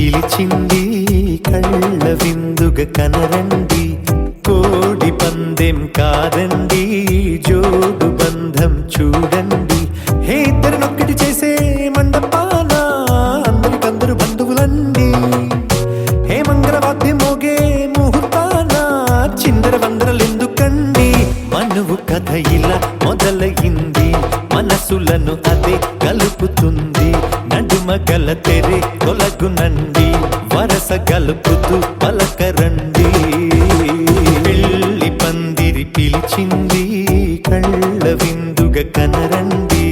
పిలిచింది కళ్ళ విందుగా కనరండి కోడి పందెం కాదండి జోడు బంధం చూడండి హే ఇద్దరినొక్కటి చేసే మండపాన అందరికందరు బంధువులండి హే మంగళవాద్యం మోగే ముహూర్తాన చిందర వందరలెందుకండి మనువు కథ ఇలా మొదలయింది మనసులను అదే కలుపుతుంది నడుమ గల తెరే తొలగునండి వరస గలుపుతూ పలకరండి పెళ్లి పందిరి పిలిచింది కళ్ళ విందుగా కనరండి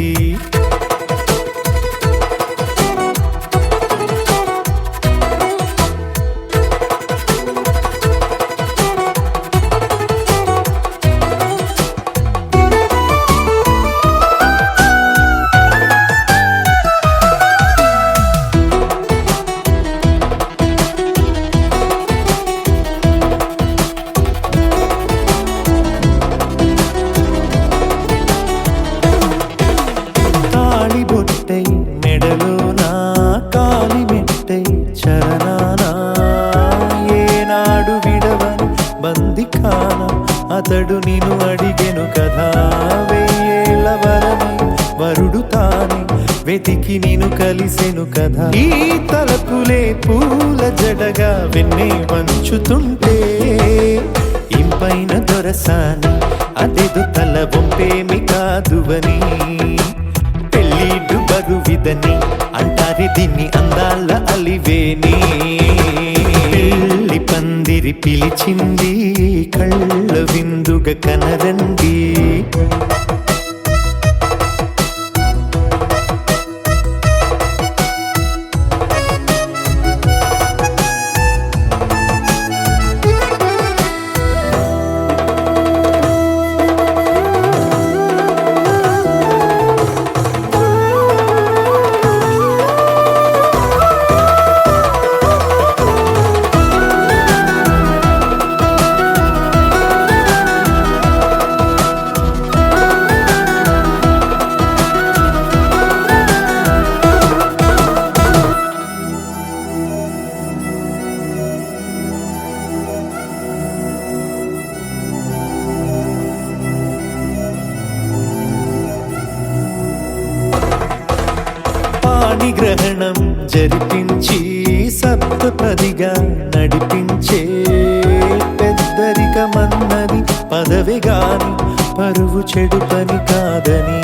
మెడలోనా కాలి మెట్టై చరణానా ఏనాడు విడవని బందికాన అతడు నిన్ను అడిగెను కదా వెయ్యేళ్ళ వరమై వరుడు తానే వెతికి నిన్ను కలిసెను కదా ఈ తలపులే పూల జడగా వెన్నే వంచుతుంటే ఇంపైన దొరసాని అదేదో తల వంపేమి కాదువని పెళ్ళిడు బరువిదని అంటారే దీన్ని అందాల అలివేని పెళ్లి పందిరి పిలిచింది కళ్ళ విందుగా కనరండి గ్రహణం జరిపించి సప్తపదిగా నడిపించే పెద్దరికమన్నది పదవి గాని పరువు చెడు పని కాదని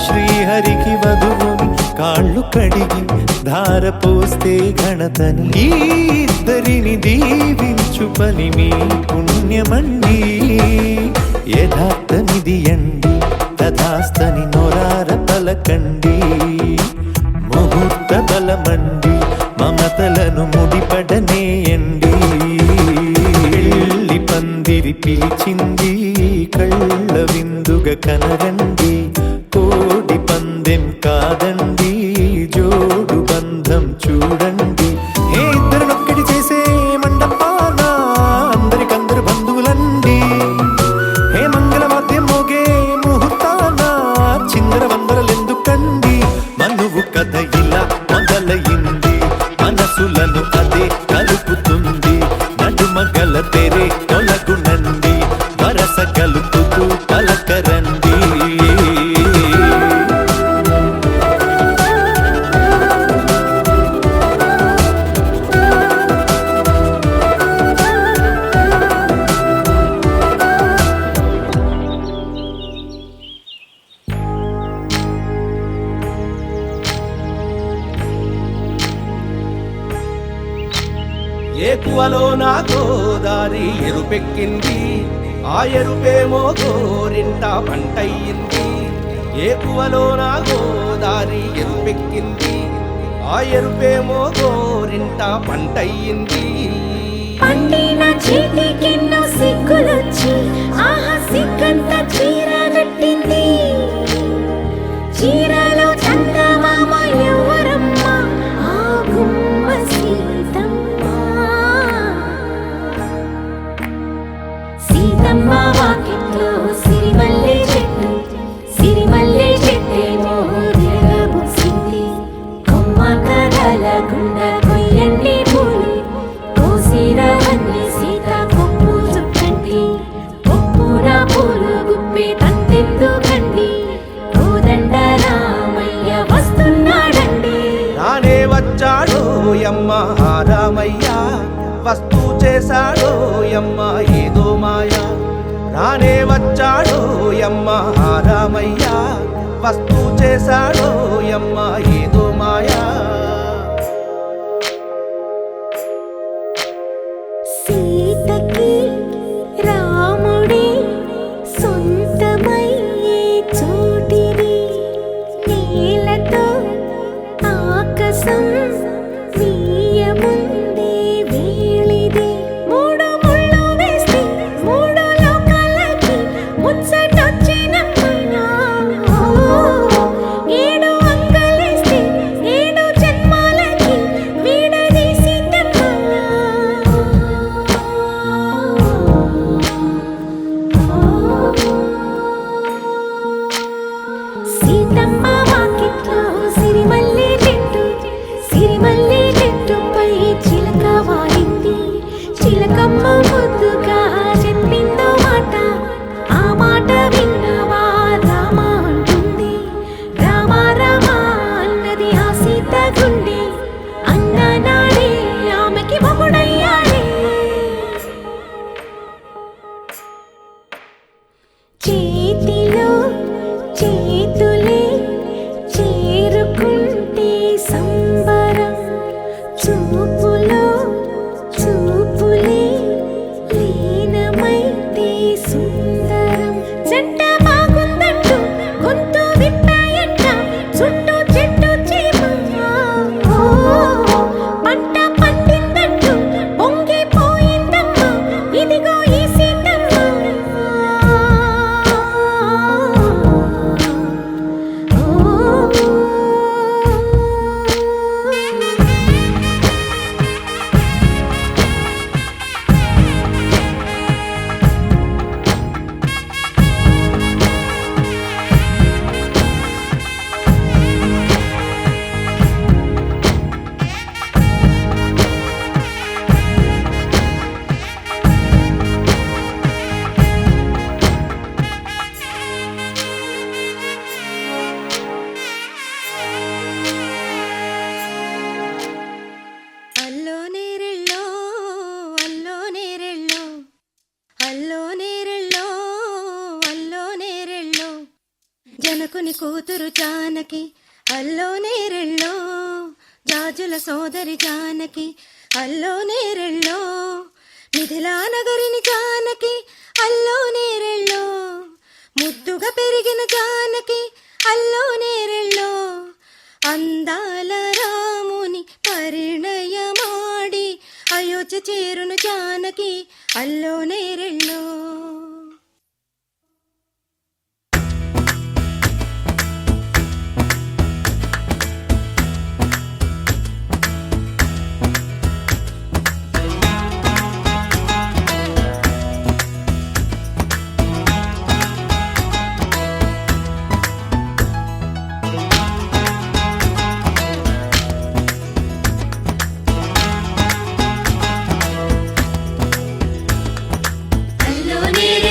శ్రీహరికి వధువుని కాళ్ళు కడిగి ధార పోస్తే ఘనతని ఈ ఇద్దరిని దీవించు పని మీ పుణ్యమండి యథార్థమిది అండి తథాస్తని నొరార పలకండి ముహూర్త బలమండి మమతలను ముడిపడనేయండి పెళ్లి పందిరి పిలిచింది కళ్ళ విందుగా కనరండి కోడి పందెం కాదండి జోడు బంధం చూడండి హే ఇద్దరినొక్కటి చేసే మండపాన అందరికందరు బంధువులండి హే మంగళవాద్యం మోగే ముహూర్తాన చిందర వందరలెందుకండి మనువు కథ ఇలా మొదలయింది మనసులను అదే కలుపుతుంది నడుమ గల తెరే తొలగునండి వరస కలుపుతూ పలకరండి ఏకువలో నా గోదారి ఎరుపెక్కింది ఆ ఎరుపేమో గోరింట పంటయ్యింది ఏకువలో నా గోదారి ఎరుపెక్కింది ఆ ఎరుపేమో గోరింట పంటయ్యింది పండిన చేతికెన్నో సిగ్గులొచ్చి ఆహా సిగ్గంత చీర కట్టింది చీరలో చందమామ ఎవరమ్మ ఆ గుమ్మ సీతమ్మ సీతమ్మ వాకిట్లో సిరిమల్లె చెట్టేమో విరగబూసింది కొమ్మ కదలకుండా కొయ్యండి వస్తూ చేశాడో యమ్మ ఏదో మాయా రానే వచ్చాడో యమ్మ ఆ రామయ్య వస్తూ చేశాడో యమ్మ ఏదో మాయా సీతకి రాముడే సొంతమయ్యే చోటిది నేలతో ఆకాశం వీయముందే వేళిది మూడు ముళ్ళు వేస్తే మూడు లోకాలకి ముచ్చటొచ్చినమ్మా ఏడు అంగలేస్తే ఏడు జన్మాలకి సీతమ్మ వాకిట్లో సిరిమల్లె చెట్టుపై చిలక వాలింది చిలకమ్మ ముద్దుగా చెప్పిందో మాట ఆ మాట విన్నవా రామ అంటుంది రామ రామ అన్నది ఆ సీత గుండె అన్ననాడే ఆమెకి మొగుడయ్యాడే చేతిలో చేతులే చేరుకుంటే సంబరం చూపులో చూపులే లీనమైతే సుందరం జంట బాగుందంటూ గొంతు విప్పాయంట చుట్టూ చెట్టు చీమ పంట పండిందంటూ పొంగిపోయిందమ్మా ఇదిగో ఈ సీతమ్మ అల్లో నేరెళ్ళో అల్లో నేరెళ్ళో అల్లో నేరెళ్ళో అల్లో నేరెళ్ళో జనకుని కూతురు జానకి అల్లో నేరెళ్ళో జాజుల సోదరి జానకి అల్లో నేరెళ్ళో మిథిలా నగరిని జానకి అల్లో నేరెళ్ళో ముద్దుగా పెరిగిన జానకి అల్లో నేరెళ్ళో అందాల రాముని పరిణయమాడి అయోధ్య చేరును జానకి అల్లో నేరెళ్ళో అల్లో నేరెళ్ళో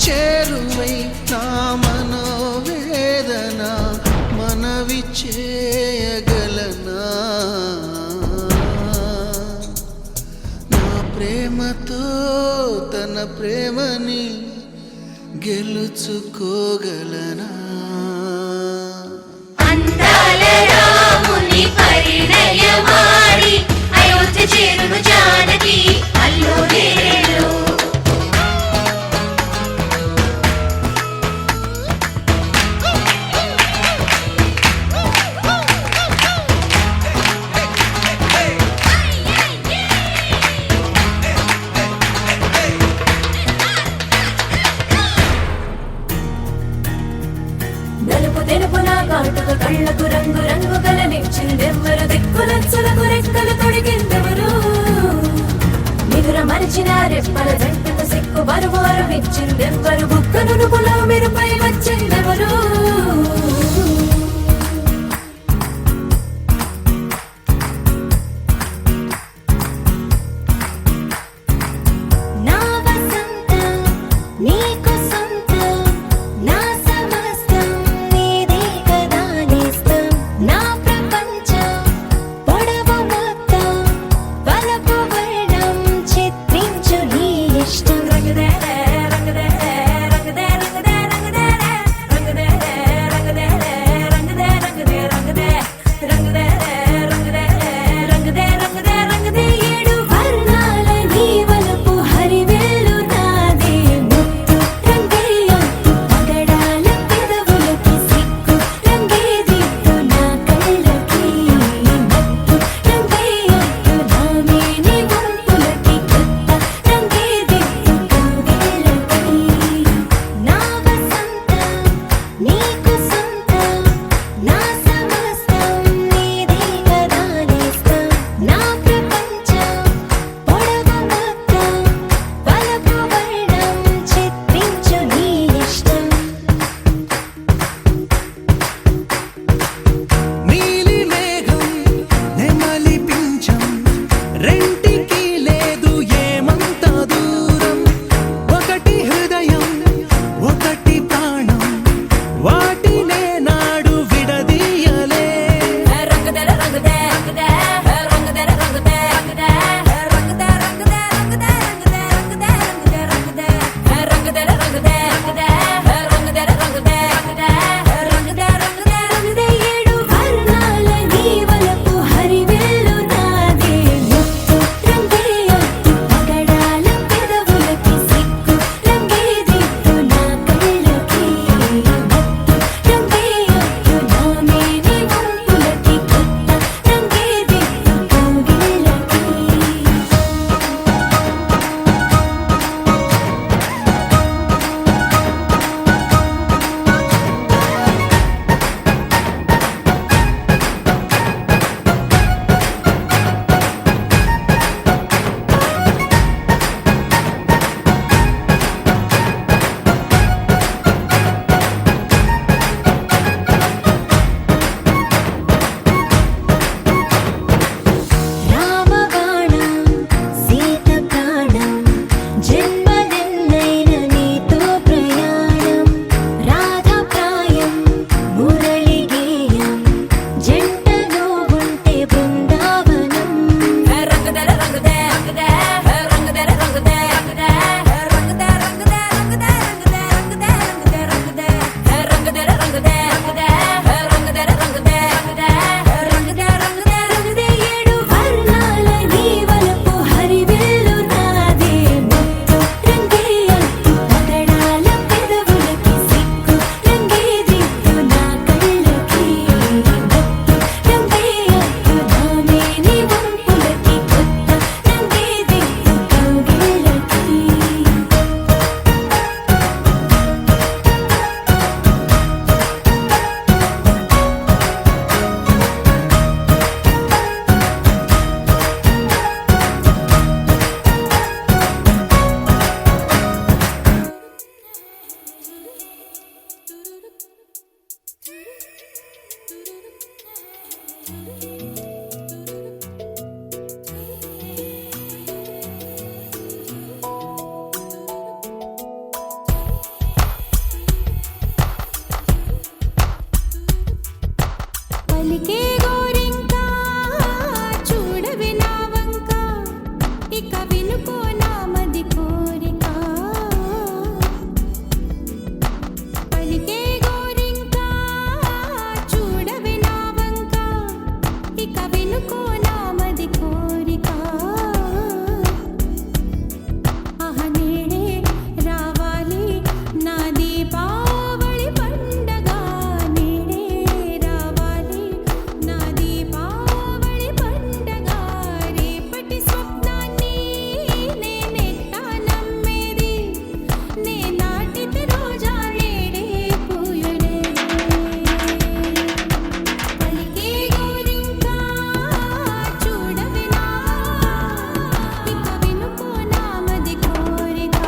చేరువై నా మనోవేదన మనవి చేయగలనా నా ప్రేమతో తన ప్రేమని గెలుచుకోగలనా అందాల రాముని పరిణయమాడి అయోధ్య చేరును జానకి అల్లో నేరేలో కళ్ళకు రంగు రంగు గలనిచ్చిందెవ్వరు దిక్కులచ్చులకు రెక్కలు తొడిగిందెవరు నిదుర మరిచిన రెప్పల జంటకు సిక్కు బరువు అరువిచ్చిందెవ్వరు బుక్క నునుపులో మెరుపై వచ్చిందెవరు పలికే గోరింకా చూడవే నా వంక ఇక వినుకో నా మది కోరిక పలికే గోరింకా చూడవే నా వంక ఇక వినుకో నా మది కోరిక ఆహ నేడే రావాలి నా దీపావళి పండగ నేడే రావాలి నా దీపావళి పండగ రేపటి స్వప్నాన్ని నేనెట్టా నమ్మేది నే నాటిత రోజా నేడే పూయుడే పలికే గోరింకా చూడవే నా ఇక వినుకో నా మది కోరిక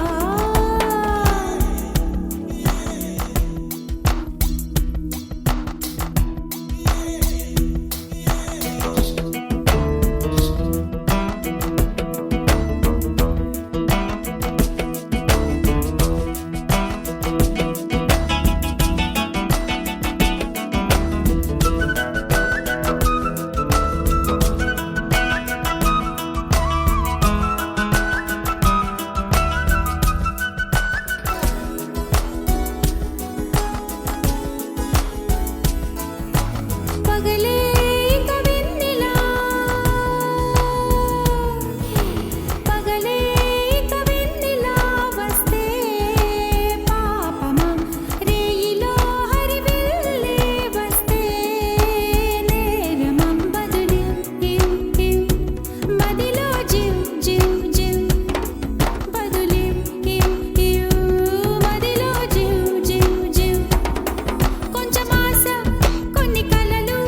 పగలే ఇక వెన్నెలా పగలే ఇక వెన్నెలా వస్తే పాపమా రేయిలో హరివిల్లే వస్తే నేరమం బదులు మదిలో జివ్ జివ్ జివ్ బదులు మదిలో జివ్ జివ్ జివ్ కొంచెం ఆశ కొన్ని కలలు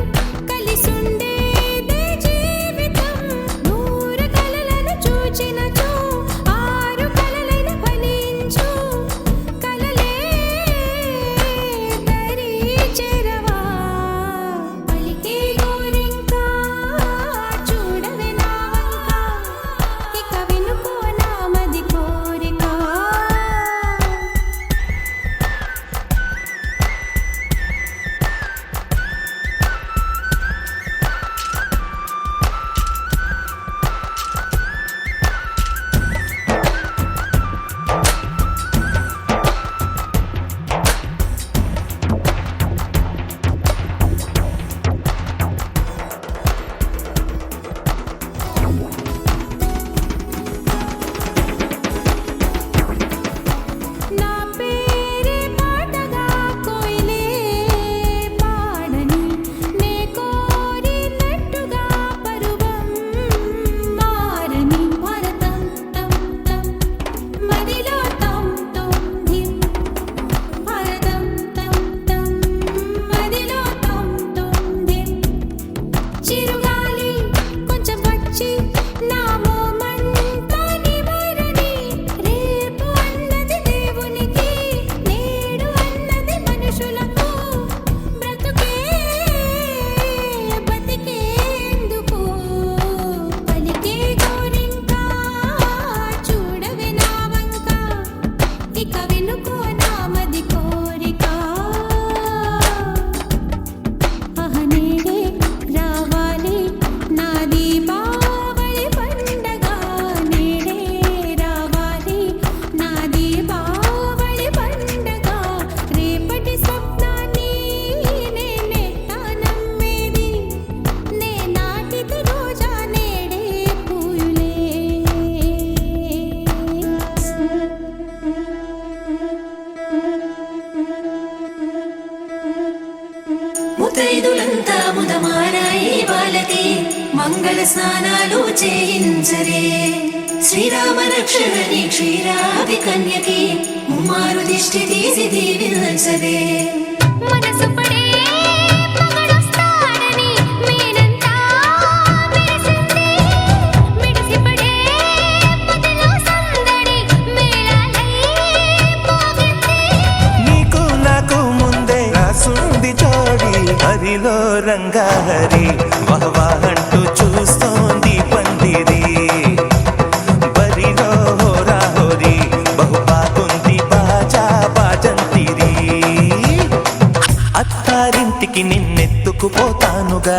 కలిసుండేదే జీవితం నూరు కలలను చూచినచో ఆరు కలలను ఫలించు కలలే దరి చెరవా పలికే గోరింకా చూడవే నా వంక ఇక వినుకో నా మది కోరిక నా పేరే పాటగా కోయిలే పాడని నే కోరినట్టుగా పరువం మారని భరతం తం తం మదిలో తం తం ధిం భరతం తం తం మదిలో తం తం ధిం చిరుగాలి కొంచెం వచ్చి నా మోమంతా నివారణి రేపు అన్నది దేవునికి నేడు అన్నది మనుషులకు బ్రతుకే బతికేందుకు పలికే గోరింకా చూడవే నా వంక ఇక వినుకో నా మది కోరిక ఆహ నేడే రావాలి నా దీపావళి పండగ నేడే రావాలి నా దీపావళి పండగ రేపటి స్వప్నాన్ని నేనెట్టా నమ్మేది నే నాటిత రోజా నేడే పూయులే ముతైదులంతా ముదమారాయి వాళ్ళకి మంగళ స్నానాలు చేయించరే శ్రీరామ రక్షణని క్షీరాభి కన్యకి ముమ్మారు దిష్టి తీసి దీవించదే మనసు పడే మగడొస్తాడని మేనంతా మెరిసింది మిడిసిపడే మదిలో సందడి మేళాలై మోగింది నీకు నాకు ముందే రాసుంది జోడి హరిలో రంగాహరి వహవాహంటూ చూస్తోంది పందిరి బరిలో హోరాహోరి బహుబాగుంది బాజా బాజంతిరి అత్త అత్తారింటికి నిన్నెత్తుకుపోతానుగా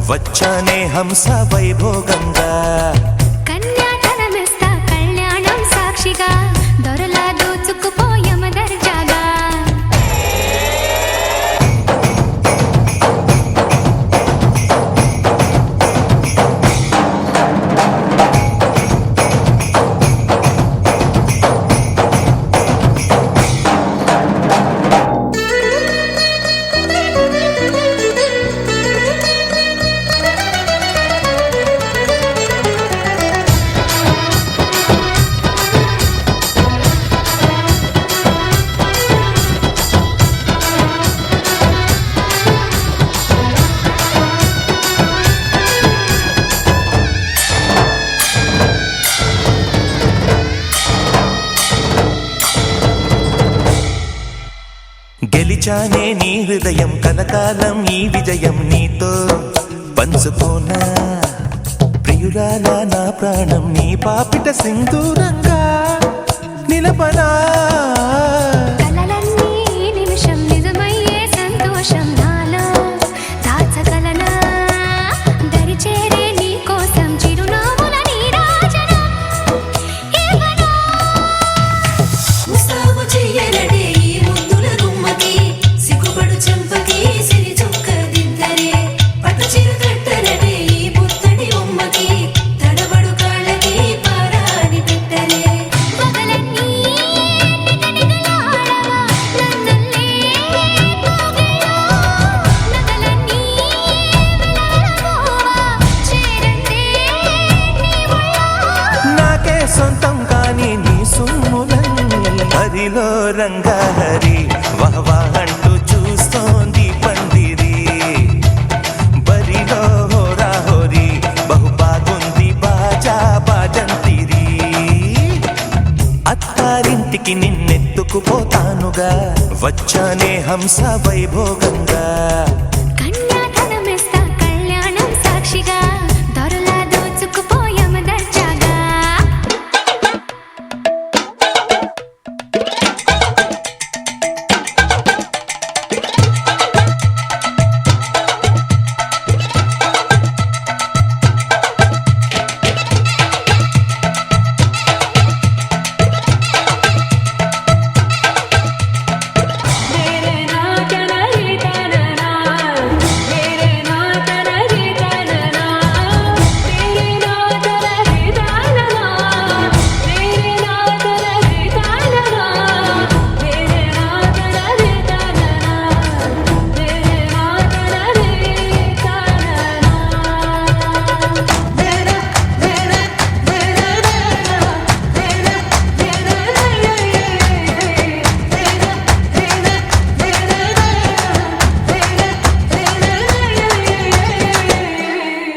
వచ్చానే హంస వైభోగంగా కన్యాధనమిస్తా కళ్యాణం సాక్షిగా దొరలా దోచుకుపోయమ దర్జాగా గెలిచానే నీ హృదయం కలకాలం ఈ విజయం నీతో పంచుకోనా ప్రియురాలా నా ప్రాణం నీ పాపిట సింధూరంగా నిలపనా కలలన్నీ ఈ నిమిషం నిజమయ్యే సంతోషం నాలో దాచగలనా దరిచేరే నీ కోసం చిరునవ్వుల నీరాజనం ఇవ్వనా ముస్తాబు చెయ్యనడే ఈ ముద్దుల గుమ్మకి సిగ్గుపడు చెంపకి సిరి చుక్క దిద్దరే పట్టు చీర కట్టనడే ఈ పుత్తడి బొమ్మకి తడబడు కాళ్ళకి పారాని పెట్టరే పగలన్నీ నిగనిగలాడవా నన్నల్లే పోగేయా నగలన్నీ వెలవెలబోవా చేరందే నీ ఒళ్ళో నాకే సొంతం కాని నీ సొమ్ములన్నీ హరిలో రంగా హరి వహవా అంటూ చూస్తోంది పందిరి బరిలో హోరా హోరి బహు బాగుంది బాజా బాజంతిరి అత్తారింటికి నిన్నెత్తుకుపోతానుగా వచ్చానే హంస వైభోగంగా కన్యాధనమిస్తా కళ్యాణం సాక్షిగా దొరలా దోచుకుపోయమ దర్జాగా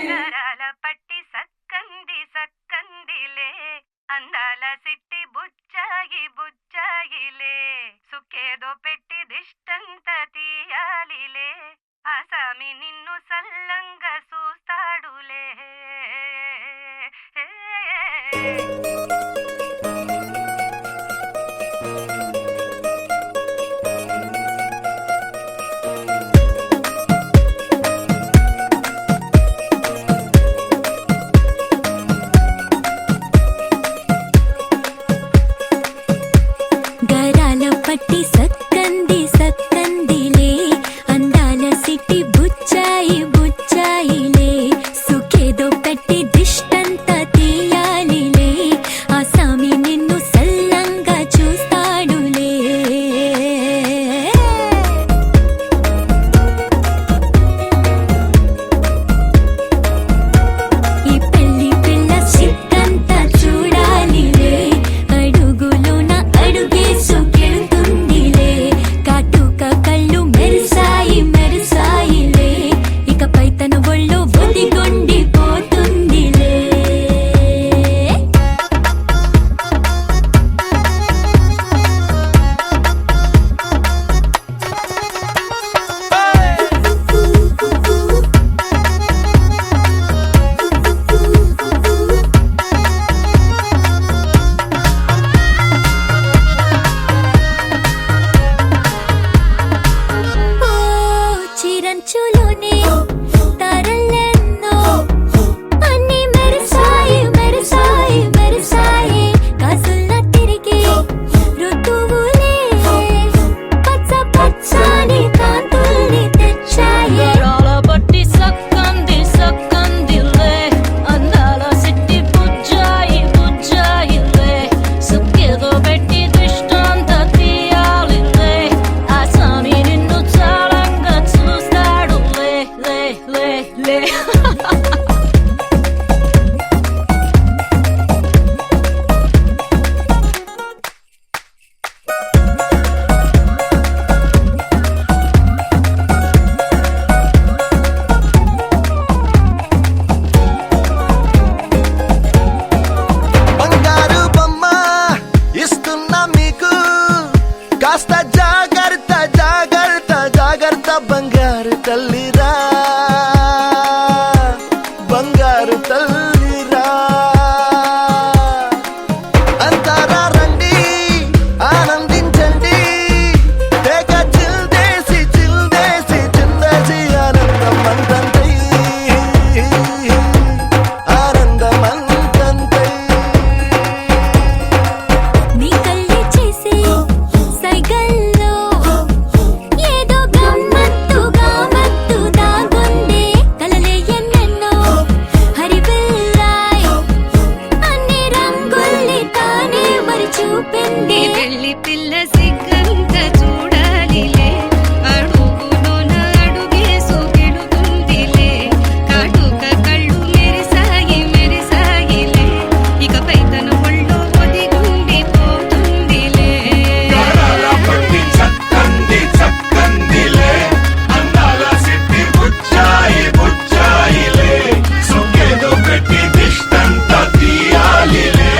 నరాల పట్టి సక్కంది సక్కందిలే అందాల సిట్టి బుచ్చాయి బుచ్చాయిలే సుఖేదో పెట్టి దిష్టంత తీయాలిలే ఆసామి నిన్ను సల్లంగా చూస్తాడులే గరాల పట్టి సక్కంది సక్కందిలే అందాల సిట్టి బుచ్చాయి బుచ్చాయిలే మంచులోనే తారలెన్నో అన్ని మెరిసాయి మెరిసాయి మెరిసాయి కాసుల్లా తిరిగే ఋతువులే పచ్చ పచ్చని కాంతుల్ని తెచ్చాయి బట్టి సక్కంది సక్కందిలే అందాల సిట్టి బుజ్జాయి బుజ్జాయిలే సుక్కేదో పెట్టి దృష్టాంత తీయాలిలే ఆ స్వామి నిన్ను చాలంగా చూస్తాడు లే లే లే లే బంగారు బొమ్మ ఇస్తున్నా మీకు కాస్త జాగ్రత్త జాగ్రత్త జాగ్రత్త బంగారు తల్లిరా బంగారు తల్లిరా అంతారా రండి ఆనందించండి తెగ చిల్దేసి చిల్దేసి చిందేసి ఆనందమంతంతై ఆనందమంతంతై నీ కళ్ళే చేసే సైగల్లో ఏదో గమ్మత్తుగా మత్తు దాగుందే కలలే ఎన్నెన్నో హరిబిల్లాయ్ అన్ని రంగుల్ని తానే మరి చూపింది పెళ్లి పిల్ల సిగ్గంత చూడాలిలే అడుగులోన అడుగేసు గెలుతుందిలే కాటుక కళ్ళు మెరిసాయి మెరిసాయిలే ఇకపై తన ఒళ్ళో ఒదిగుండిపోతుందిలే పట్టి చక్కంది చక్కందిలే అందాల సిట్టి బుచ్చాయి బుచ్చాయిలే సుఖేదో పెట్టి దిష్టంత తీయాలిలే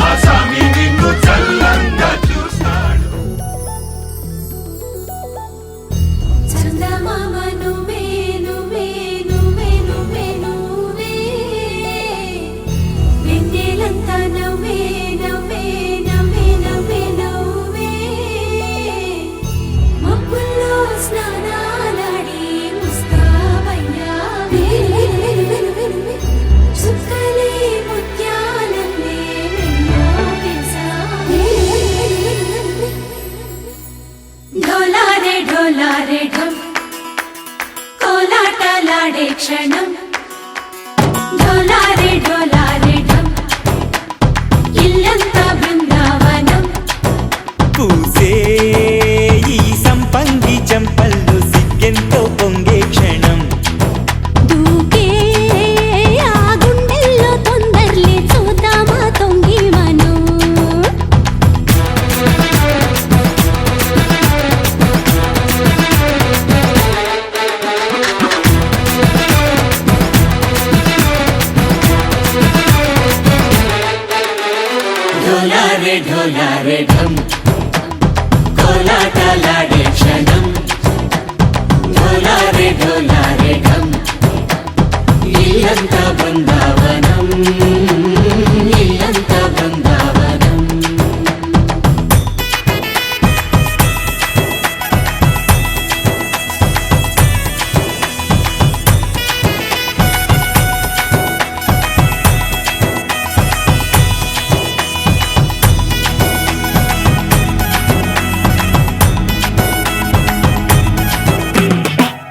ఆ స్వామి నిన్ను చల్లంగా చూస్తాడు చందమామ నువ్వే నువ్వే నువ్వే నువ్వే నువ్వే వెన్నెలంతా నవ్వే నవ్వే నవ్వే నవ్వే నవ్వే మబ్బుల్లో స్నానాలాడి ముస్తాబయ్యావే చుక్కలే ముత్యాలల్లే వెన్నో వేసావే ढोलारे ढोलारे ढम कोलाटलाडे क्षणं ढोलारे ढोलारे ढम इल्लंता बृंदावनं పూసే ఈ సంపంగి చెంపల్లో సిగ్గెంతో పొంగే క్షణం దూకే ఆ గుండెల్లో తొందర్లే చూద్దామా తొంగి మనం ढोलारे ढोलारे ढम कोलाटलाडे क्षणं ढोलारे ढोलारे ढम इल्लंता बृंदावनं इल्लंता बृंदावनं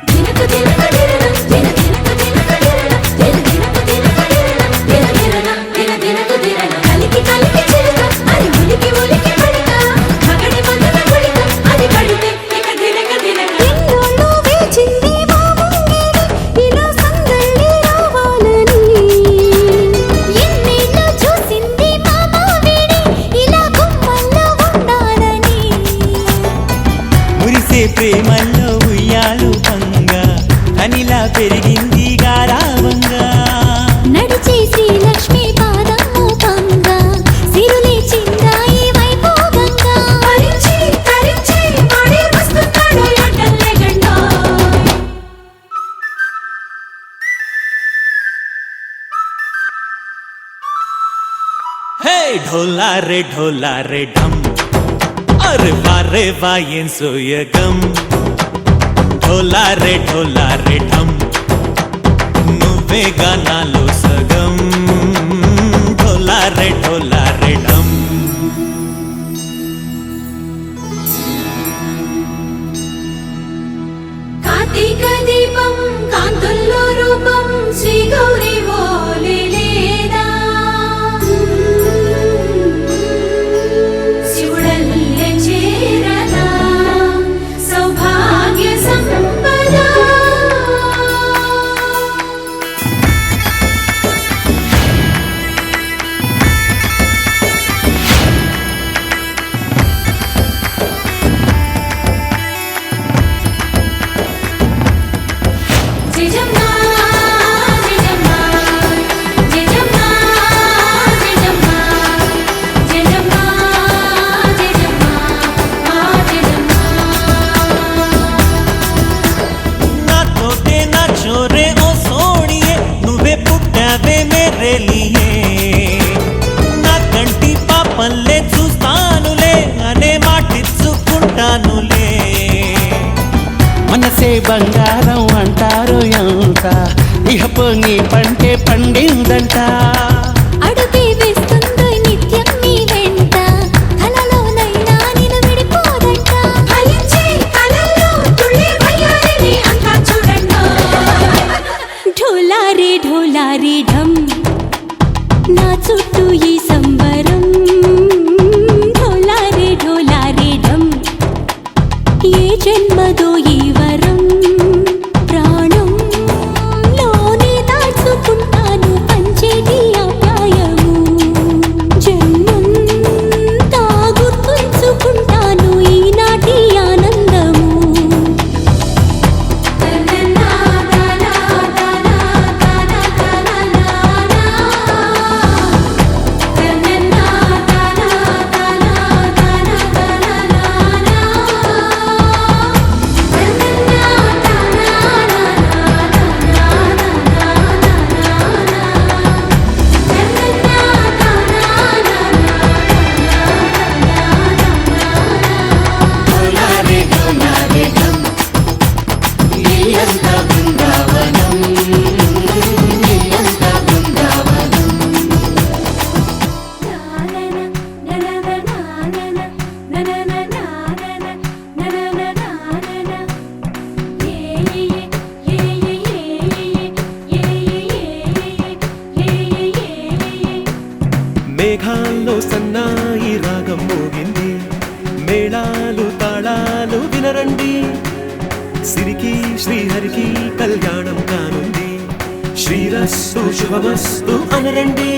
దినకు దినకు దినన దిన దినకు దినకు దినన దిన దినకు దినన దిన దినకు దినన కలికి కలికి చిలుక అది ఉలికి ఉలికి పడక మగడి మగన గుడిక అది పడితే ఇక దినక దినక ఎన్నోళ్ళు వేచింది మా ముంగిడి ఇలా సందళ్ళి రావాలని ఎన్నేళ్ళు చూసింది మా మావిడి ఇలా గుమ్మల్లో ఉండాలని మురిసే ప్రేమల్లో ఉయ్యాలు పంగా అనిలా పెరిగింది గారావంగా నడిచే శ్రీలక్ష్మి పాదం మోపంగా సిరులే చిందాయి వైభోగంగా తరించి తరించి వాడే వస్తున్నాడు ఎడ్డల్లే గండా హే ढोला रे ढम अरे वाह एन सोयगम ఢోలా రే ఢమ్ నువ్వే గానాలో సగం ఢోలా రే ఢమ్ కార్తీక దీపం కాంతుల్లో రూపం శ్రీ గౌరీ ఓలే లేదా శివుడల్లే చేరదా సౌభాగ్య సంపద జయజమ్మా జయజమ్మా జయజమ్మా జయజమ్మా జయజమ్మా జయజమ్మా జయజమ్మా నాతోటే నా చోరే ఓ సోడియే నువ్వే పుట్టావే మేరే లియే నా కంటి పాపల్లే చూస్తానులే అనే మాటిచ్చుకుంటానులే మనసే బంగారం అంటారు ఎంత ఇహ పొంగి పంటే పండిందంట అడుగే వేస్తుందో నిత్యం నీ వెంట కలలోనైనా నిన్ను విడిపోదంట ఫలించే కలల్లో తుళ్ళే వయ్యారిని అంతా చూడండి ఢోలా రే ఢమ్ నా చుట్టూ ఈ సంబరం ఢోలా రే ఢమ్ ఏ జన్మదో ఈ వరం ప్రాణం లోనే దాచుకుంటాను పంచేటి అపాయము జన్మంతా గుర్తుంచుకుంటాను ఈనాటి ఆనందము తననా తనా తనా తనా తననా తననా తనా తనా మేఘాల్లో సన్నాయి రాగం మోగింది మేళాలు తాళాలు వినరండి సిరికి శ్రీహరికి కళ్యాణం కానుంది శ్రీరస్సు శుభమస్తు అనరండి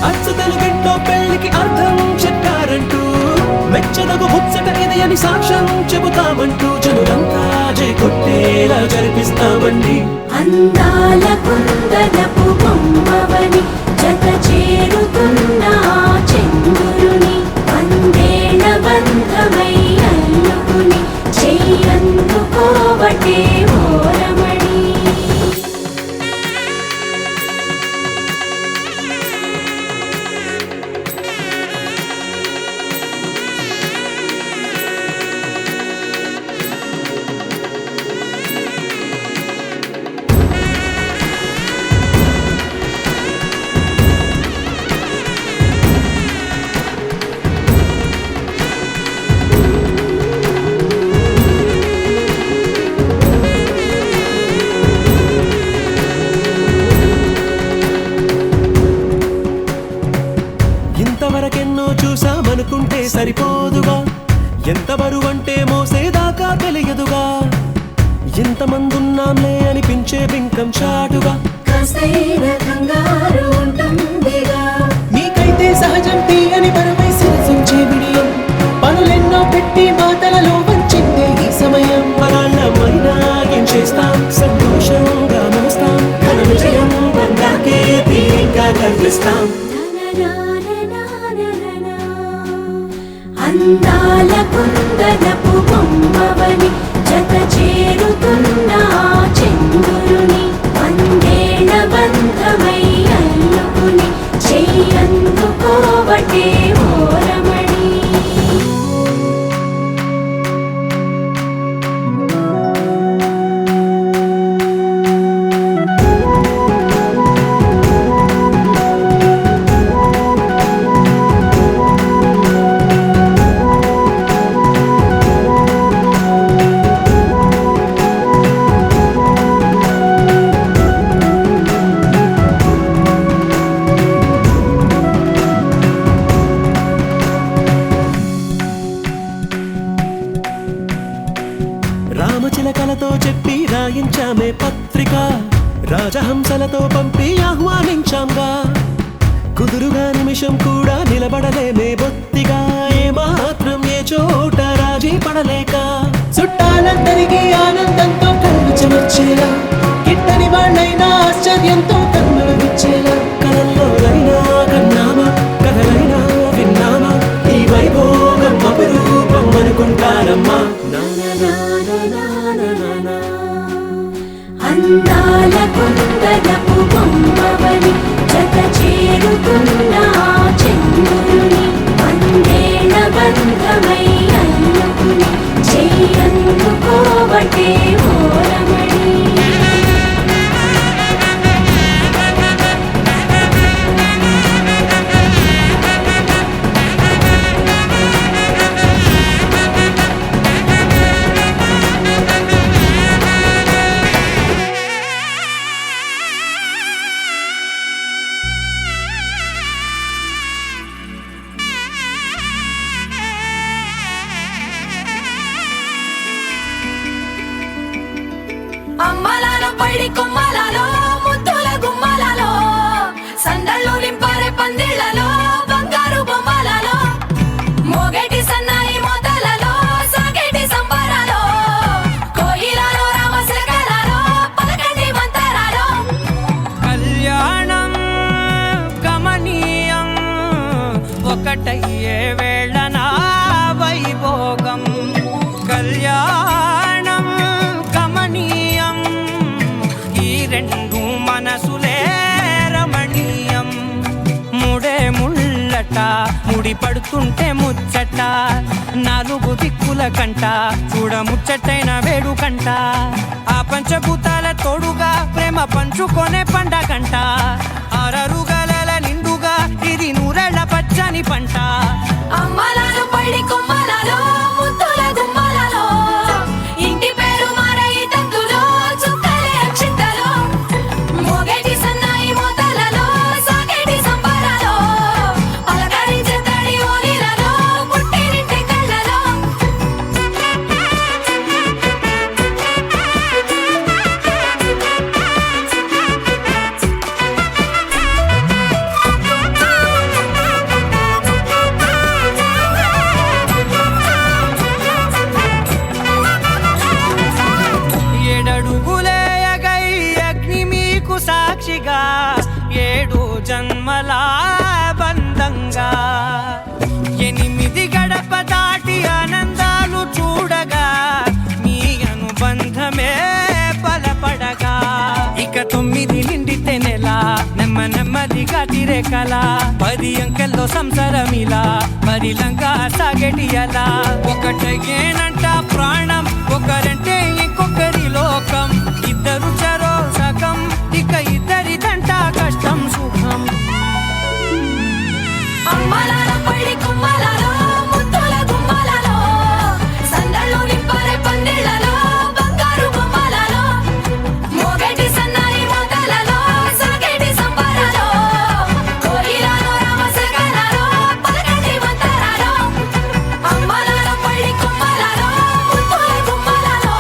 అచ్చుతలు గంటో పెళ్లికి అర్థం చెప్పారంటూ మెచ్చదగు ముచ్చట ఇది అని సాక్ష్యం చెబుతామంటూ జనులంతా జై కొట్టేలా జరిపిస్తామండి అందాల కుందనపు బొమ్మవని జత చేరుతున్న ఆ చంద్రుని వందేళ్ల బంధమై అల్లుకుని చెయ్యందుకోవటే ఓరమణి ఇంతవరకెన్నో చూసామనుకుంటే సరిపోదుగా ఎంత బరువంటే మోసేదాకా తెలియదుగా ఇంతమందున్నాంలే అనిపించే బింకం చాటుగా కాస్తైన కంగారు ఉంటుందిగా మీకైతే సహజం తీయని బరువై శిరసించే బిడియం పనులెన్నో పెట్టి మాటలలో వంచిందే ఈ సమయం మనాళ్ళమైనా ఏం చేస్తాం సంతోషంగా మోస్తాం ఘన విజయం బంగాకే తీరిగ్గా కనిపిస్తాం అందాల కుందనపు బొమ్మవని జత చేరుతున్న ఆ చంద్రుని వందేళ్ల బంధమై అల్లుకుని చెయ్యందుకోవటే ఓరమణి రామచిలకలతో చెప్పి రాయించామే పత్రిక, రాజహంసలతో పంపి ఆహ్వానించాంగా. కుదురుగా నిమిషం కూడా నిలబడలేమే బొత్తిగా, ఏ మాత్రం ఏ చోట రాజీ పడలేక. చుట్టాలందరికీ ఆనందంతో కళ్ళు చెమర్చేలా, గిట్టని వాళ్ళైనా ఆశ్చర్యంతో కన్నులు విచ్చేలా. కలల్లోనైనా కన్నామా, కథలైనా విన్నామా, ఈ వైభోగం అపురూపం అనుకుంటారమ్మా. అందాల కుందనపు బొమ్మవని జత చేరుకున్న చంద్రుని, వందేళ్ల బంధమై అల్లుకుని చెయ్యందుకోవటే ఓరమణి. అమ్మలాలో పైడి కొమ్మలాలో ముద్దుల గుమ్మలాలో, సందళ్ళు నింపారే పందిళ్లలో బంగారు బొమ్మలలో, మోగేటి సన్నాయి మోతలలో సాగేటి సంబరాలో, కోయిలలో రామశకలలో పలకండి మంతరాలో. కళ్యాణం గమనీయం ఒకటయ్యే వేళ నా వైభోగం. కళ్యాణం గమనీయం ఈ రెండు మనసులే రమణీయం. ముడే ముళ్ళట ముడి పడుతుంటే ముచ్చట, నాలుగు దిక్కుల కంట చూడ ముచ్చటైన వేడుకంట. ఆ పంచభూతాల తోడుగా ప్రేమ పంచుకొనే పండగంట. అరరుగల నిండుగా ఇది నూరెళ్ళ పచ్చని పంట. అమ్మలాలో పైడి కొమ్మలాలో ముద్దుల గుమ్మలలో, ఇంటి పేరు మారయి తంతులో చుక్కలే అక్షింతలో, మోగేటి సన్నాయి మోతలలో సాగేటి సంబరాలో, పలకరించే తడి ఓలిలలో పుట్టినింటి కళ్ళలో. ఏడడుగులేయగై అగ్ని మీకు సాక్షిగా, ఏడు జన్మల బంధంగా. 8 గడప దాటి ఆనందాలు చూడగా, మీ అనుబంధమే బలపడగా. ఇక 9 నిండితే నెల నెమ్మదిగా తిరే కల, 10 అంకెల్లో సంసారమిలా పరిలంగా సాగేటి అలా. ఒకటేనంట ప్రాణం, ఒకరంటే ఇంకొకరి లోకం. ఇద్దరు చరో సగం, ఇక ఇద్దరిదంట కష్టం సుఖం. అమ్మలాలో పైడి కొమ్మలాలో ముద్దుల గుమ్మలలో, సందళ్ళు నింపారే పందిళ్లలో బంగారు బొమ్మలలో, మోగేటి సన్నాయి మోతలలో సాగేటి సంబరాలో, కోయిలలో రామశకలలో పలకండి మంతరాలో. అమ్మలాలో పైడి కొమ్మలాలో ముద్దుల గుమ్మలలో,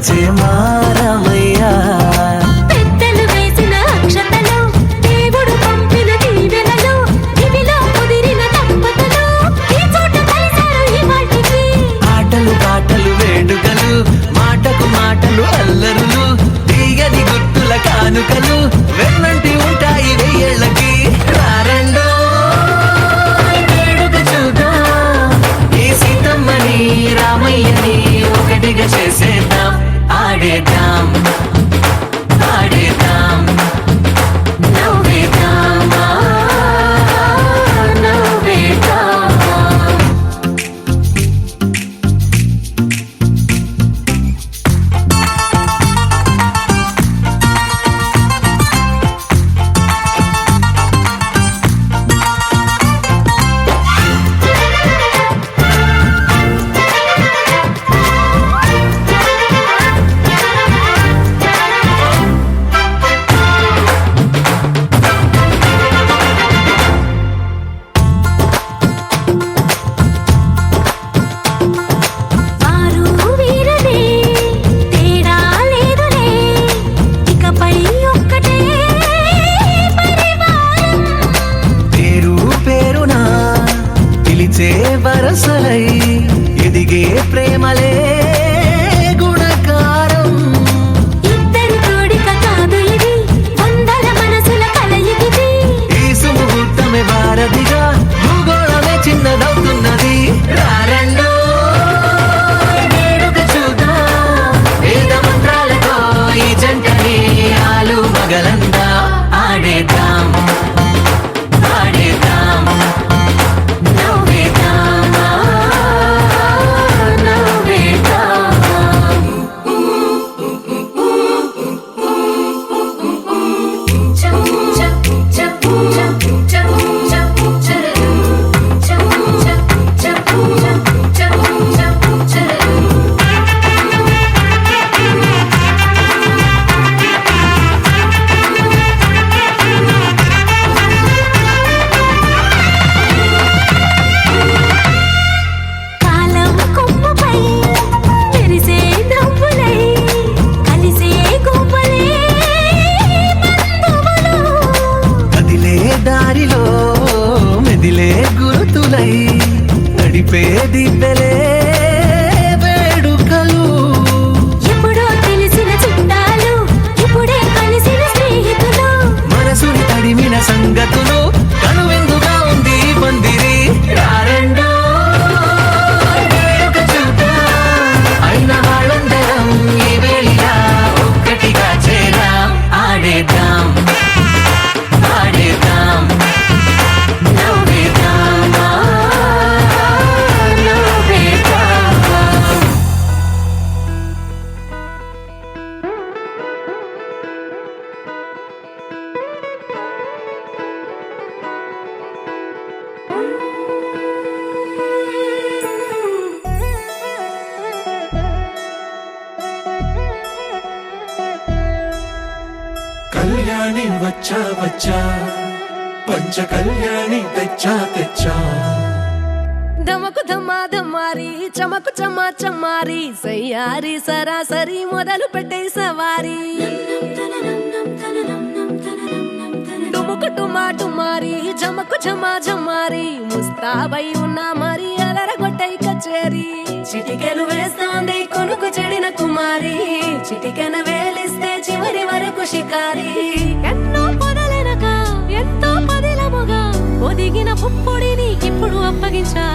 వచ్చే మారమయ్యా పెద్దలు వేసిన అక్షతలు దేవుడు పంపిన దీవెనలు దివిలో కుదిరిన దంపతులు ఈ చోట కలిశారు ఈ వాటికి ఆటలు పాటలు వేడుకలు మాటకు మాటలు అల్లరులు తీయని గుర్తుల కానుకలు వెన్నంటి ఉంటాయి వెయ్యేళ్ళకి రారండో వేడుక చూద్దాం ఈ సీతమ్మని రామయ్యని ఒకటిగా చేసేద్దాం ఆడేద్దాం ఆడేద్దాం నవ్వేద్దాం నవ్వేద్దాం వారు వీరనే తేడా లేదులే ఇకపై ఒక్కటే పరివారం పేరు పేరునా పిలిచే వరసలై ఎదిగే ప్రేమలే గుణకారం ఇద్దరి కోడిక కాదు ఇది వందల మనసుల కలయికిది ఈ సుముహూర్తమే భారతిగా భూగోళమే చిన్నదవుతున్నది రారండో వేడుక చూద్దాం వేద మంత్రాలతో ఈ జంటని ఆలు మగలందా ఆడేద్దాం ఆడేద్దాం నవ్వేద్దాం నవ్వేద్దాం కాలం కొమ్మపై మెరిసే నవ్వులై కలిసే గువ్వలే బంధువులు కదిలే దారిలో మెదిలే గుర్తులై నడిపే దివ్వెలే వేడుకలు ఎప్పుడో తెలిసిన చుట్టాలు ఇప్పుడే కలిసిన స్నేహితులు మనసుని తడిమిన సంగతులు కనువిందుగా ఉంది ఈ పందిరి రారండో వేడుక చూద్దాం అయిన వాళ్ళందరం ఈ వేళ ఒక్కటిగా చేరాం ఆడేద్దాం ఆడేద్దాం నవ్వేద్దాం నవ్వేద్దాం కళ్యాణి వచ్చా వచ్చా పంచ కళ్యాణి తెచ్చా తెచ్చా ధమకు ధమా ధమారి చమకు చమా చమారి సయ్యారి సరాసరి మొదలు పెట్టే సవారి డుముకు టుమా టుమారి చమకు చమా చమారి ముస్తాబై ఉన్నా మరి అలరగొట్టై కచేరి చిటికెను వేస్తోంది కొనుకు చెడిన కుమారి చిటికెన వేలిస్తే చివరి వరకు షికారి ఎన్నో పొదలెనక ఎంతో పదిలముగా ఒదిగిన పుప్పొడిని ఇప్పుడు అప్పగించా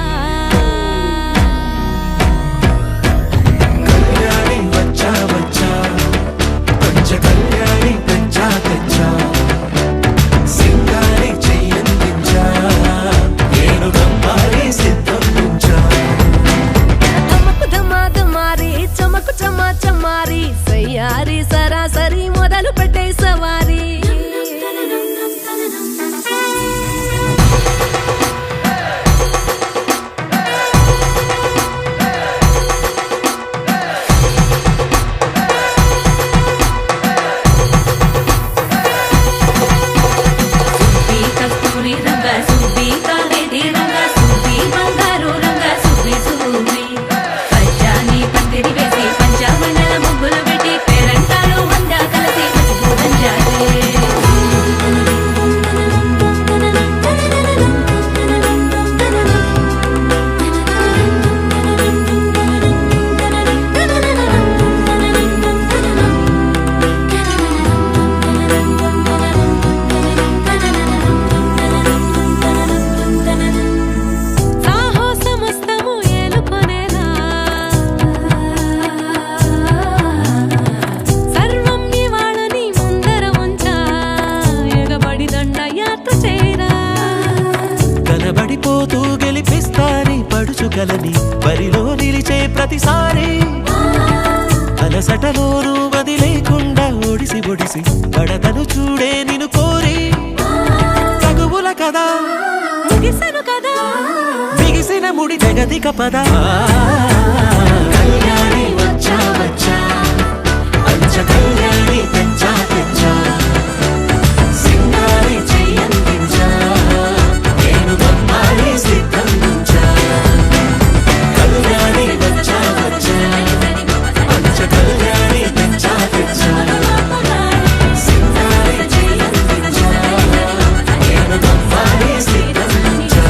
కళ్యాణి వచ్చా వచ్చా పంచ కళ్యాణి తెచ్చా తెచ్చా సింగారి చెయ్యందించా ఏనుగమ్మారి సిద్ధందించా ధమకు ధమా ధమారి చమకు చమా చమారి సయ్యారి సరాసరి మొదలు పెట్టే సవారి పందిరి వేసి పంచామండల ముగ్గులు అలసటలోను వదిలేకుండా ఒడిసి ఒడిసి పడతను చూడే నిన్ను కోరి తగువుల కదా ముగిసను కదా బిగిసిన ముడి తెగదిక పద కళ్యాణి వచ్చా వచ్చా పంచ కళ్యాణి తెచ్చా తెచ్చా సింగారి చెయ్యందించా నేను బొమ్మాలి సిద్ధం నుంచా కళ్యాణి వచ్చా వచ్చా పంచ కళ్యాణి తెచ్చా తెచ్చా సింగారి చెయ్యందించా నేను బొమ్మాలి సిద్ధం నుంచా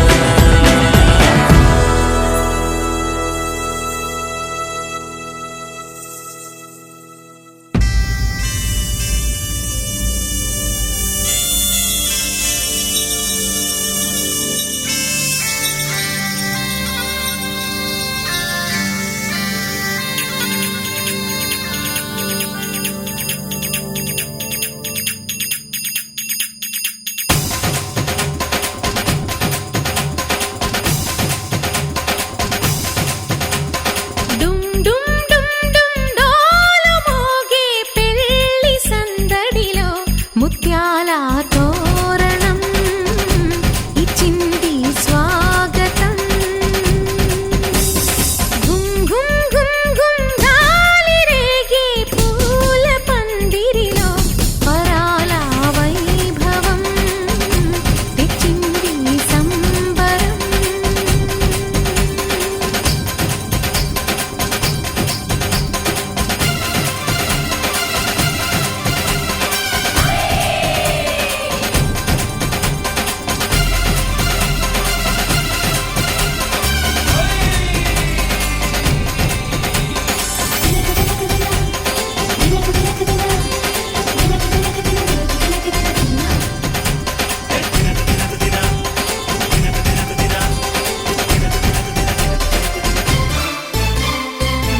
డుమ్ డుమ్ డుమ్ డుమ్ డోలు మోగే పెళ్లి సందడిలో ముత్యాల తోరణం ఇచ్చింది స్వాగతం గుమ్ గుమ్ గుమ్ గుమ్ గాలి రేగే పూల పందిరిలో వరాల వైభవం తెచ్చింది సంబరం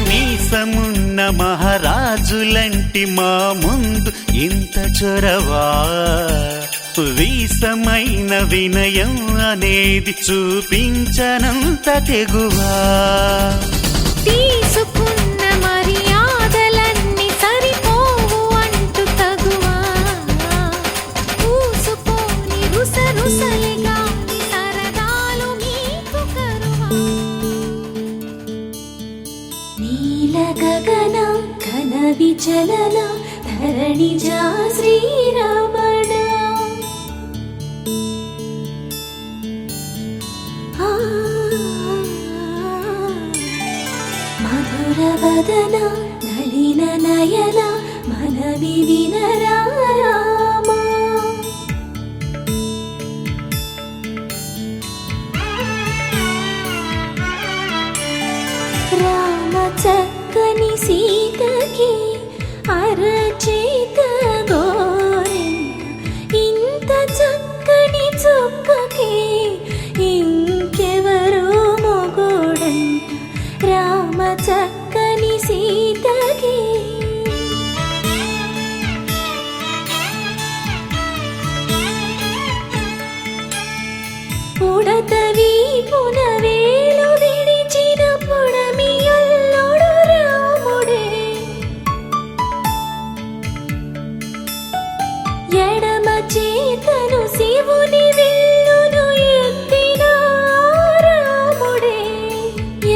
మీసమున్న మహారాజులంటి మా ముందు ఇంత చొరవా వీసమైన వినయం అనేది చూపించనంత తెగువా తీసుకున్న మర్యాదలన్నీ సరిపోవు అంటూ తగువా పూసుకొని రుసరుసలిగా సరదాలు మీకు కరువా నీల గగన ఘన విచలన ధరణిజా శ్రీరమణ మధుర వదన నళిన నయన మనవి వినరామా రామ చక్కని సీతకి అరచేత గోరెంట ఇంత చక్కని చుక్కకి ఇంకెవరు మొగోడంట రామ చక్కని సీతకి ఉడత వీపున వేలు విడిచిన పుడమియల్లుడు రాముడే ఎడమ చేతను శివుని విల్లును ఎత్తిన రాముడే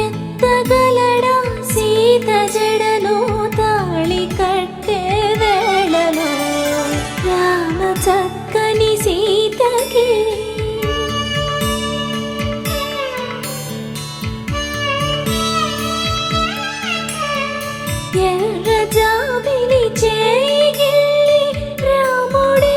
ఎత్తగలడా సీత జడను తాళి కట్టే వేళలో రామ చక్కని సీతకి ఎర్ర జాబిలి చేయి రాముడే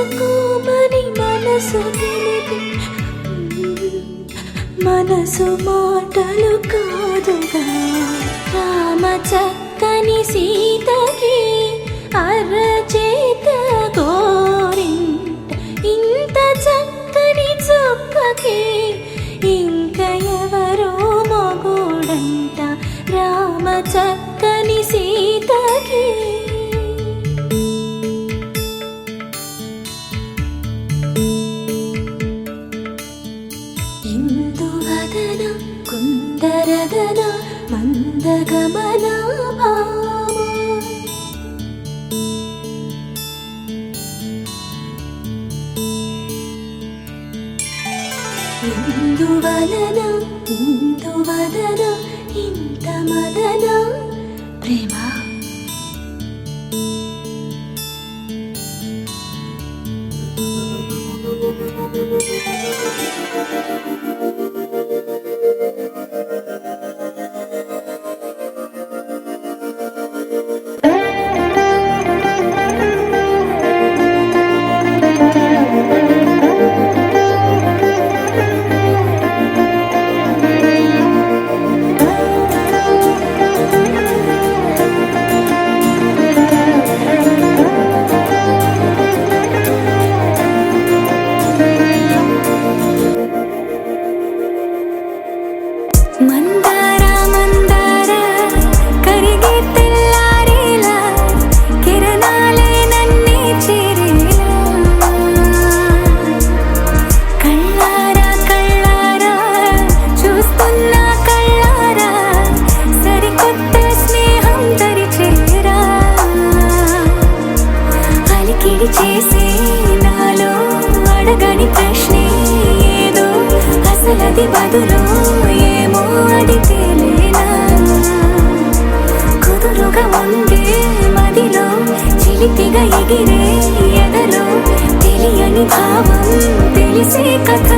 చేసుకోమని మనసు తెలిపి మనసు మాటలు కాదుగా రామ చక్కని సీతకి అరచేత గోరింట ఇంత చక్కని చుక్కకి ఇంక ఎవరో మొగుడంట రామ చక్కని సీతకి ఇందువదన కుందరదన మందగమన భామ ఇందువలన ఇందువదన ఇంత మదన ప్రేమ మందార మందార కరిగే తెల్లారేలా కిరణాలే నన్నే చేరేలా కళ్ళారా కళ్ళారా చూస్తున్నా కళ్ళారా సరికొత్త స్నేహం దరిచేరా అలికిడి చేసే నాలో అడగని ప్రశ్నే ఏదో అసలది బదులు ఏమో అది తేలేనా కుదురుగా ఉండే మదిలో చిలిపిగా ఎగిరే ఎదలో తెలియని భావం తెలిసే కథ